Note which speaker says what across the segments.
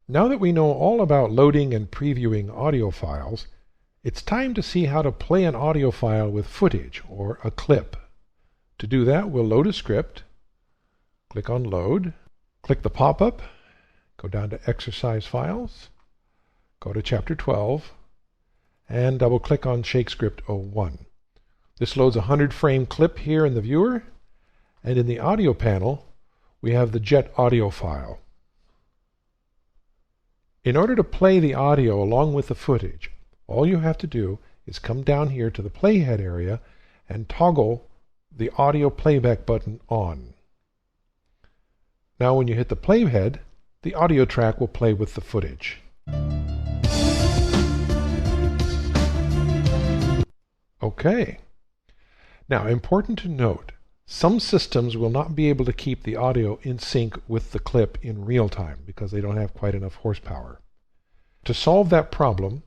Speaker 1: Now that we know all about loading and previewing audio files, it's time to see how to play an audio file with footage, or a clip. To do that, we'll load a script, click on Load, click the pop-up, go down to Exercise Files, go to Chapter 12, and double-click on ShakeScript 01. This loads a 100-frame clip here in the viewer, and in the audio panel, we have the JET audio file. In order to play the audio along with the footage, all you have to do is come down here to the playhead area and toggle the audio playback button on. Now when you hit the playhead, the audio track will play with the footage. Okay. Now, important to note, some systems will not be able to keep the audio in sync with the clip in real time because they don't have quite enough horsepower. To solve that problem,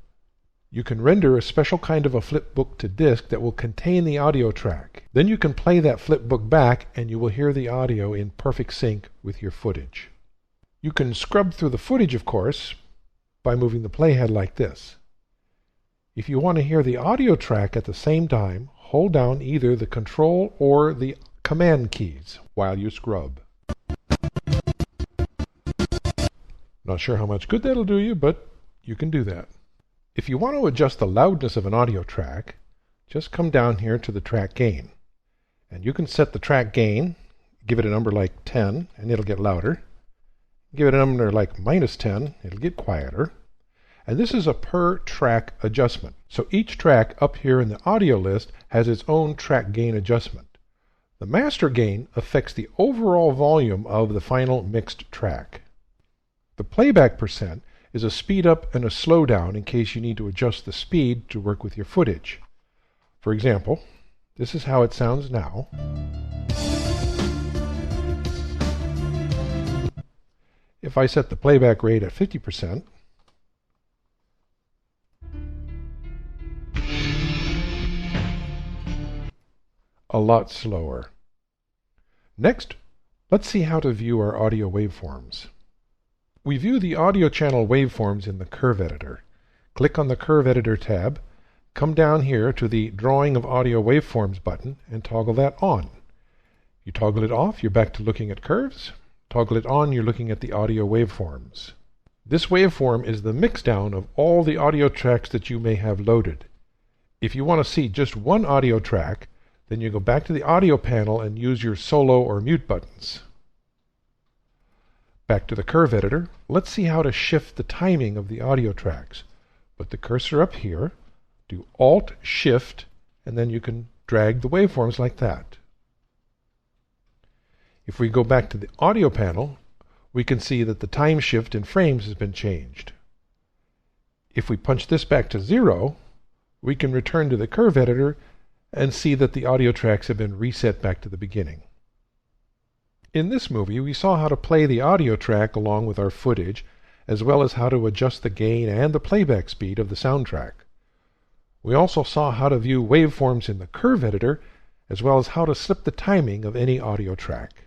Speaker 1: you can render a special kind of a flipbook to disk that will contain the audio track. Then you can play that flipbook back and you will hear the audio in perfect sync with your footage. You can scrub through the footage, of course, by moving the playhead like this. If you want to hear the audio track at the same time, hold down either the Control or the Command keys while you scrub. Not sure how much good that'll do you, but you can do that. If you want to adjust the loudness of an audio track, just come down here to the track gain. And you can set the track gain, give it a number like 10, and it'll get louder. Give it a number like -10, it'll get quieter. And this is a per track adjustment. So each track up here in the audio list has its own track gain adjustment. The master gain affects the overall volume of the final mixed track. The playback percent is a speed up and a slow down in case you need to adjust the speed to work with your footage. For example, this is how it sounds now. If I set the playback rate at 50%, a lot slower. Next, let's see how to view our audio waveforms. We view the audio channel waveforms in the Curve Editor. Click on the Curve Editor tab, come down here to the Drawing of Audio Waveforms button and toggle that on. You toggle it off, you're back to looking at curves. Toggle it on, you're looking at the audio waveforms. This waveform is the mixdown of all the audio tracks that you may have loaded. If you want to see just one audio track, then you go back to the audio panel and use your solo or mute buttons. Back to the Curve Editor, let's see how to shift the timing of the audio tracks. Put the cursor up here, do Alt-Shift, and then you can drag the waveforms like that. If we go back to the audio panel, we can see that the time shift in frames has been changed. If we punch this back to 0, we can return to the Curve Editor and see that the audio tracks have been reset back to the beginning. In this movie, we saw how to play the audio track along with our footage, as well as how to adjust the gain and the playback speed of the soundtrack. We also saw how to view waveforms in the Curve Editor, as well as how to slip the timing of any audio track.